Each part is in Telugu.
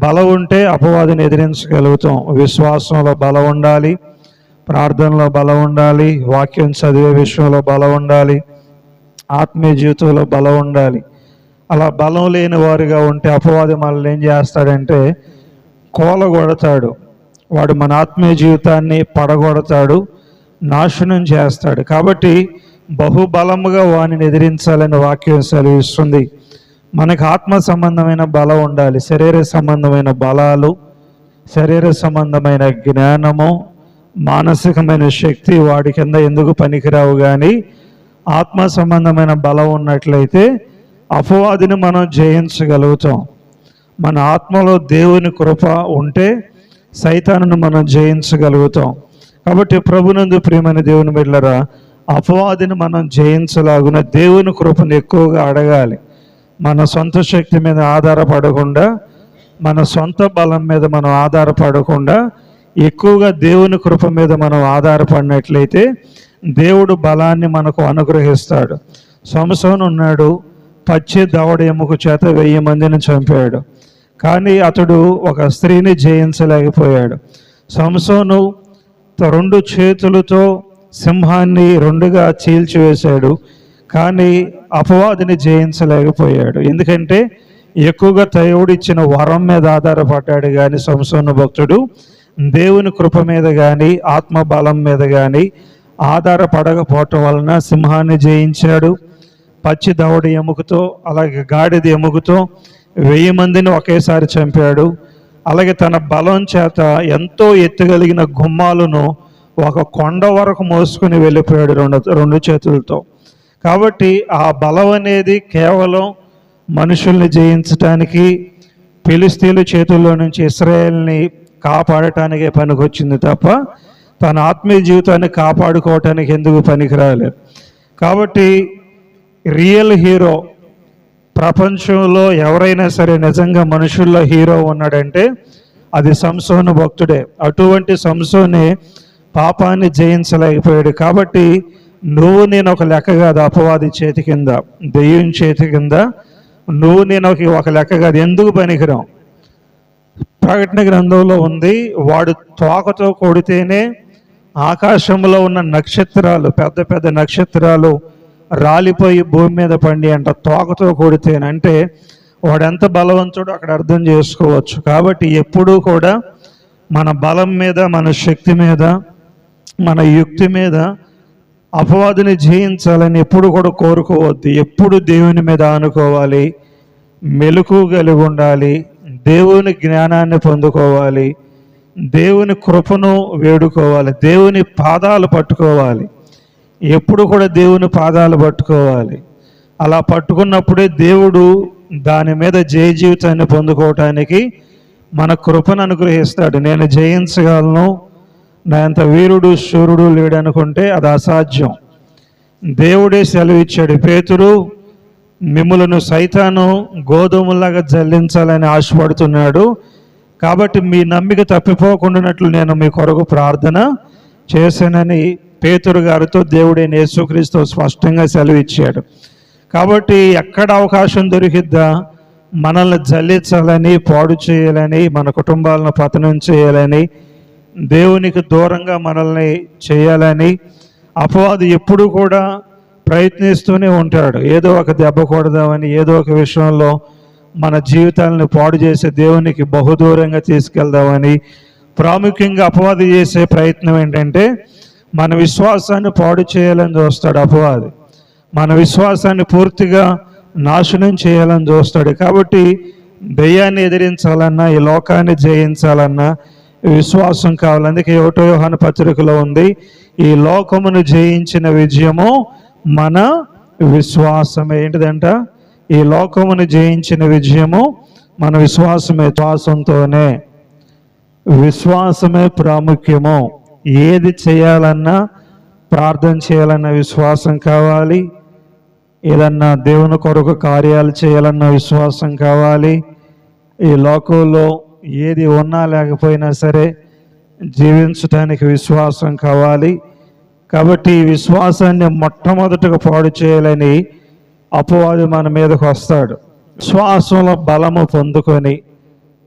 బలం ఉంటే అపవాదిని ఎదిరించగలుగుతాం. విశ్వాసంలో బలం ఉండాలి, ప్రార్థనలో బలం ఉండాలి, వాక్యం చదివే విషయంలో బలం ఉండాలి, ఆత్మీయ జీవితంలో బలం ఉండాలి. అలా బలం లేని వారుగా ఉంటే అపవాది మనల్ని ఏం చేస్తాడంటే కూలగొడతాడు. వాడు మన ఆత్మీయ జీవితాన్ని పడగొడతాడు, నాశనం చేస్తాడు. కాబట్టి బహుబలముగా వానిని ఎదిరించాలని వాక్యం సెలవిస్తుంది. మనకు ఆత్మ సంబంధమైన బలం ఉండాలి. శరీర సంబంధమైన బలాలు, శరీర సంబంధమైన జ్ఞానము, మానసికమైన శక్తి వాడి కింద ఎందుకు పనికిరావు. కానీ ఆత్మ సంబంధమైన బలం ఉన్నట్లయితే అపవాదిని మనం జయించగలుగుతాం. మన ఆత్మలో దేవుని కృప ఉంటే సైతానును మనం జయించగలుగుతాం. కాబట్టి ప్రభునందు ప్రియమైన దేవుని బిడ్డలారా, అపవాదిని మనం జయించలాగున దేవుని కృపను ఎక్కువగా అడగాలి. మన సొంత శక్తి మీద ఆధారపడకుండా, మన సొంత బలం మీద మనం ఆధారపడకుండా ఎక్కువగా దేవుని కృప మీద మనం ఆధారపడినట్లయితే దేవుడు బలాన్ని మనకు అనుగ్రహిస్తాడు. సంసోను ఉన్నాడు, పచ్చి దవడ ఎముక చేత 1000 మందిని చంపాడు. కానీ అతడు ఒక స్త్రీని జయించలేకపోయాడు. సంసోను 2 చేతులతో సింహాన్ని 2గా చీల్చివేశాడు, కానీ అపవాదిని జయించలేకపోయాడు. ఎందుకంటే ఎక్కువగా దేవుడిచ్చిన వరం మీద ఆధారపడ్డాడు. కానీ సంసోను భక్తుడు దేవుని కృప మీద కానీ ఆత్మ బలం మీద కానీ ఆధారపడకపోవటం వలన సింహాన్ని జయించాడు. పచ్చి దవడ ఎముకతో, అలాగే గాడిద ఎముకతో 1000 మందిని ఒకేసారి చంపాడు. అలాగే తన బలం చేత ఎంతో ఎత్తుగలిగిన గుమ్మాలను ఒక కొండ వరకు మోసుకుని వెళ్ళిపోయాడు 2 చేతులతో. కాబట్టి ఆ బలం అనేది కేవలం మనుషుల్ని జయించటానికి, ఫిలిస్తీన్ల చేతుల్లో నుంచి ఇశ్రాయేల్ని కాపాడటానికే పనికొచ్చింది తప్ప తన ఆత్మీయ జీవితాన్ని కాపాడుకోవటానికి ఎందుకు పనికిరాలేదు. కాబట్టి రియల్ హీరో ప్రపంచంలో ఎవరైనా సరే నిజంగా మనుషుల్లో హీరో ఉన్నాడంటే అది సంసోను భక్తుడే. అటువంటి సంసోనే పాపాన్ని జయించలేకపోయాడు. కాబట్టి నువ్వు నేను ఒక లెక్క కాదు అపవాది చేతి కింద, దెయ్యం చేతి కింద నువ్వు నేను ఒక లెక్క కాదు. ఎందుకు పనికిరాం? ప్రకటన గ్రంథంలో ఉంది, వాడు తోకతో కొడితేనే ఆకాశంలో ఉన్న నక్షత్రాలు, పెద్ద పెద్ద నక్షత్రాలు రాలిపోయి భూమి మీద పండి అంట. తోకతో కొడితేనంటే వాడు ఎంత బలవంతుడో అక్కడ అర్థం చేసుకోవచ్చు. కాబట్టి ఎప్పుడూ కూడా మన బలం మీద, మన శక్తి మీద, మన యుక్తి మీద అపవాదిని జయించాలని ఎప్పుడు కూడా కోరుకోవద్దు. ఎప్పుడు దేవుని మీద ఆనుకోవాలి, మెలకు కలిగి ఉండాలి, దేవుని జ్ఞానాన్ని పొందుకోవాలి, దేవుని కృపను వేడుకోవాలి, దేవుని పాదాలు పట్టుకోవాలి. ఎప్పుడు కూడా దేవుని పాదాలు పట్టుకోవాలి. అలా పట్టుకున్నప్పుడే దేవుడు దాని మీద జయ జీవితాన్ని పొందుకోవటానికి మన కృపను అనుగ్రహిస్తాడు. నేను జయించగలను, నా అంత వీరుడు శూరుడు లేడనుకుంటే అది అసాధ్యం. దేవుడే సెలవిచ్చాడు, పేతురు మిమ్ములను సైతాను గోధుమలాగా జల్లించాలని ఆశపడుతున్నాడు, కాబట్టి మీ నమ్మిక తప్పిపోకుండానట్లు నేను మీ కొరకు ప్రార్థన చేశానని పేతురు గారితో దేవుడైన యేసుక్రీస్తు స్పష్టంగా సెలవిచ్చాడు. కాబట్టి ఎక్కడ అవకాశం దొరికిద్దా మనల్ని జల్లించాలని, పాడు చేయాలని, మన కుటుంబాలను పతనం చేయాలని, దేవునికి దూరంగా మనల్ని చేయాలని అపవాది ఎప్పుడు కూడా ప్రయత్నిస్తూనే ఉంటాడు. ఏదో ఒక దెబ్బ కొడదామని, ఏదో ఒక విషయంలో మన జీవితాలను పాడు చేసి దేవునికి బహుదూరంగా తీసుకెళ్దామని. ప్రాముఖ్యంగా అపవాది చేసే ప్రయత్నం ఏంటంటే మన విశ్వాసాన్ని పాడు చేయాలని చూస్తాడు అపవాది. మన విశ్వాసాన్ని పూర్తిగా నాశనం చేయాలని చూస్తాడు. కాబట్టి దెయ్యాన్ని ఎదిరించాలన్నా, ఈ లోకాన్ని జయించాలన్నా విశ్వాసం కావాలి. అందుకే 1 యోహాను పత్రికలో ఉంది, ఈ లోకమును జయించిన విజయము మన విశ్వాసమే. ఏంటిదంట? ఈ లోకమును జయించిన విజయము మన విశ్వాసమే. విశ్వాసంతోనే, విశ్వాసమే ప్రాముఖ్యము. ఏది చేయాలన్నా, ప్రార్థన చేయాలన్నా విశ్వాసం కావాలి, ఏదన్నా దేవుని కొరకు కార్యాలు చేయాలన్నా విశ్వాసం కావాలి, ఈ లోకంలో ఏది ఉన్నా లేకపోయినా సరే జీవించడానికి విశ్వాసం కావాలి. కాబట్టి ఈ విశ్వాసాన్ని మొట్టమొదటగా పాడు చేయాలని అపవాది మన మీదకు వస్తాడు. విశ్వాసంలో బలము పొందుకొని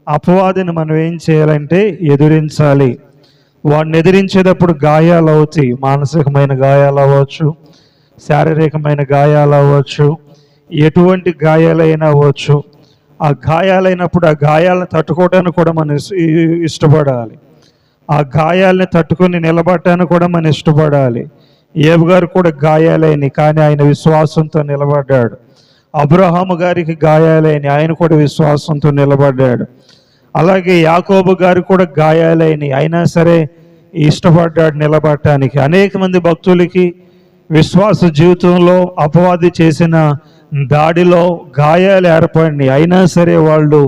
అపవాదిని మనం ఏం చేయాలంటే ఎదిరించాలి. వాడిని ఎదిరించేటప్పుడు గాయాలు అవుతాయి. మానసికమైన గాయాలు అవ్వచ్చు, శారీరకమైన గాయాలు అవ్వచ్చు, ఎటువంటి గాయాలైనా అవ్వచ్చు. ఆ గాయాలైనప్పుడు ఆ గాయాలను తట్టుకోవడానికి కూడా మనం ఇష్టపడాలి. ఆ గాయాలని తట్టుకొని నిలబడటానికి కూడా మనం ఇష్టపడాలి. ఏబు గారు కూడా గాయాలైనవి, కానీ ఆయన విశ్వాసంతో నిలబడ్డాడు. అబ్రహాము గారికి గాయాలైనవి, ఆయన కూడా విశ్వాసంతో నిలబడ్డాడు. అలాగే యాకోబు గారు కూడా గాయాలైనవి, అయినా సరే ఇష్టపడ్డాడు నిలబడటానికి. అనేక మంది భక్తులకి విశ్వాస జీవితంలో అపవాది చేసిన దాడిలో గాయాలు ఏర్పడినాయి, అయినా సరే వాళ్ళు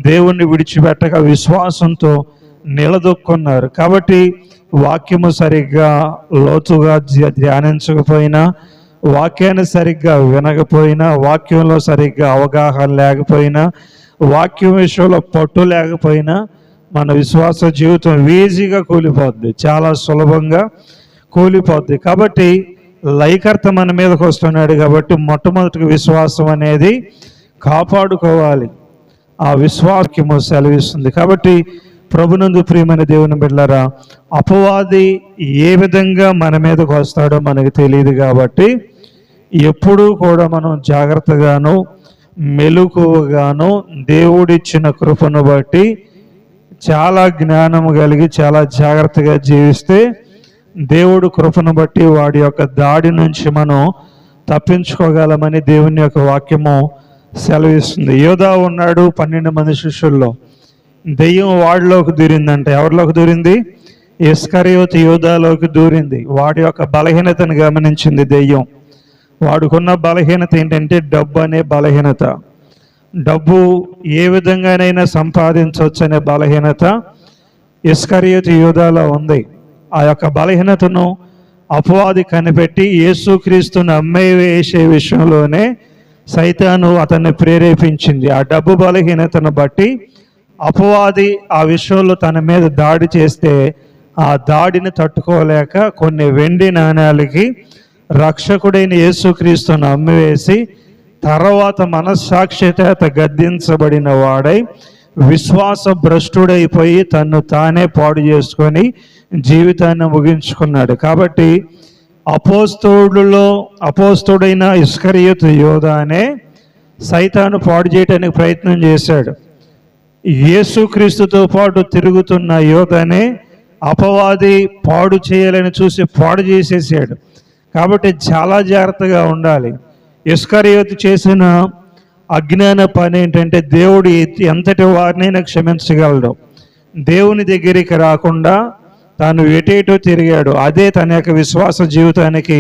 దేవుణ్ణి విడిచిపెట్టక విశ్వాసంతో నిలదొక్కున్నారు. కాబట్టి వాక్యము సరిగ్గా లోతుగా ధ్యానించకపోయినా, వాక్యాన్ని సరిగ్గా వినకపోయినా, వాక్యంలో సరిగ్గా అవగాహన లేకపోయినా, వాక్యం విషయంలో పట్టు లేకపోయినా మన విశ్వాస జీవితం ఈజీగా కూలిపోద్ది, చాలా సులభంగా కూలిపోద్ది. కాబట్టి లైకర్త మన మీదకి వస్తున్నాడు కాబట్టి మొట్టమొదటి విశ్వాసం అనేది కాపాడుకోవాలి. ఆ విశ్వాసము సెలవిస్తుంది. కాబట్టి ప్రభునందు ప్రియమైన దేవుని బిడ్డలారా, అపవాది ఏ విధంగా మన మీదకు వస్తాడో మనకు తెలియదు. కాబట్టి ఎప్పుడూ కూడా మనం జాగ్రత్తగాను మెలకువగాను దేవుడిచ్చిన కృపను బట్టి చాలా జ్ఞానము కలిగి చాలా జాగ్రత్తగా జీవిస్తే దేవుడు కృపను బట్టి వాడి యొక్క దాడి నుంచి మనం తప్పించుకోగలమని దేవుని యొక్క వాక్యము సెలవిస్తుంది. యోధా ఉన్నాడు 12 మంది శిష్యుల్లో. దెయ్యం వాడిలోకి దూరిందంటే ఎవరిలోకి దూరింది? ఇస్కరియోతు యోధాలోకి దూరింది. వాడి యొక్క బలహీనతను గమనించింది దెయ్యం. వాడుకున్న బలహీనత ఏంటంటే డబ్బు అనే బలహీనత. డబ్బు ఏ విధంగానైనా సంపాదించవచ్చు అనే బలహీనత ఇస్కరియోతు యోధాలో ఉంది. ఆ యొక్క బలహీనతను అపవాది కనిపెట్టి యేసుక్రీస్తును అమ్మేసే విషయంలోనే సైతాను అతన్ని ప్రేరేపించింది. ఆ డబ్బు బలహీనతను బట్టి అపవాది ఆ విషయంలో తన మీద దాడి చేస్తే ఆ దాడిని తట్టుకోలేక కొన్ని వెండి నాణ్యాలకి రక్షకుడైన యేసుక్రీస్తును అమ్మివేసి తర్వాత మనస్సాక్షి చేత గద్దించబడిన వాడై విశ్వాస భ్రష్టుడైపోయి తన్ను తానే పాడు చేసుకొని జీవితాన్ని ముగించుకున్నాడు. కాబట్టి అపోస్తలుడైన ఇస్కరియోతు యోధానే సైతాను పాడు చేయడానికి ప్రయత్నం చేశాడు. యేసుక్రీస్తుతో పాటు తిరుగుతున్న యోధానే అపవాది పాడు చేయాలని చూసి పాడు చేసేసాడు. కాబట్టి చాలా జాగ్రత్తగా ఉండాలి. ఇస్కరియోతు చేసిన అజ్ఞాన పని ఏంటంటే దేవుడు ఎంతటి వారినైనా క్షమించగలడు. దేవుని దగ్గరికి రాకుండా తాను ఎటేటో తిరిగాడు. అదే తన యొక్క విశ్వాస జీవితానికి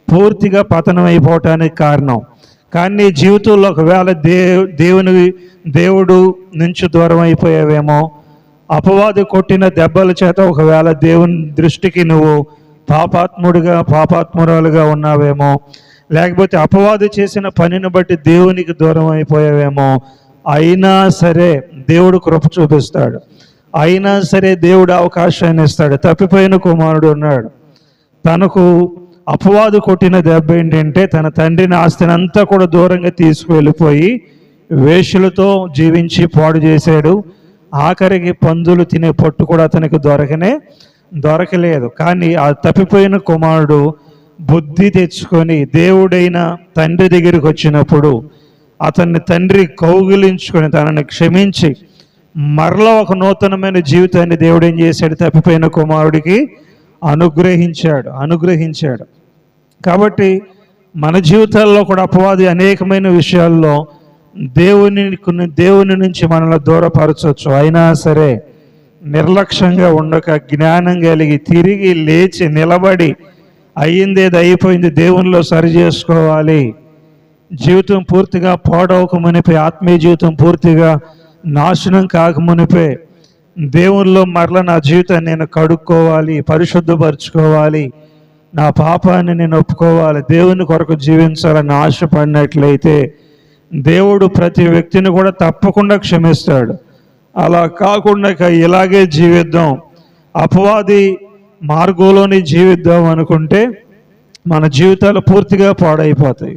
పూర్తిగా పతనం అయిపోవటానికి కారణం. కానీ జీవితంలో ఒకవేళ దేవుడు నుంచి దూరం అయిపోయావేమో, అపవాది కొట్టిన దెబ్బల చేత ఒకవేళ దేవుని దృష్టికి నువ్వు పాపాత్మురాలుగా ఉన్నావేమో, లేకపోతే అపవాది చేసిన పనిని బట్టి దేవునికి దూరం అయిపోయావేమో, అయినా సరే దేవుడు కృప చూపిస్తాడు. అయినా సరే దేవుడు అవకాశాన్ని ఇస్తాడు. తప్పిపోయిన కుమారుడు ఉన్నాడు. తనకు అపవాదు కొట్టిన దెబ్బ ఏంటంటే తన తండ్రిని ఆస్తిని అంతా కూడా దూరంగా తీసుకువెళ్ళిపోయి వేశ్యలతో జీవించి పాడు చేశాడు. ఆఖరికి పందులు తినే పొట్టు కూడా అతనికి దొరకలేదు. కానీ ఆ తప్పిపోయిన కుమారుడు బుద్ధి తెచ్చుకొని దేవుడైన తండ్రి దగ్గరికి వచ్చినప్పుడు అతన్ని తండ్రి కౌగిలించుకొని తనని క్షమించి మరలా ఒక నూతనమైన జీవితాన్ని దేవుడు ఏం చేశాడు? తప్పిపోయిన కుమారుడికి అనుగ్రహించాడు. కాబట్టి మన జీవితాల్లో కూడా అపవాది అనేకమైన విషయాల్లో దేవుని నుంచి మనల్ని దూరపరచవచ్చు. అయినా సరే నిర్లక్ష్యంగా ఉండక జ్ఞానం కలిగి తిరిగి లేచి నిలబడి అయ్యిందేది అయిపోయింది, దేవునిలో సరి చేసుకోవాలి. జీవితం పూర్తిగా పాడవక మునిపే, ఆత్మీయ జీవితం పూర్తిగా నాశనం కాకమునిపే దేవునిలో మరలా నా జీవితాన్ని నేను కడుక్కోవాలి, పరిశుద్ధపరచుకోవాలి, నా పాపాన్ని నేను ఒప్పుకోవాలి, దేవుని కొరకు జీవించాలని ఆశపడినట్లయితే దేవుడు ప్రతి వ్యక్తిని కూడా తప్పకుండా క్షమిస్తాడు. అలా కాకుండా ఇలాగే జీవిద్దాం, అపవాది మార్గంలోని జీవిద్దాం అనుకుంటే మన జీవితాలు పూర్తిగా పాడైపోతాయి.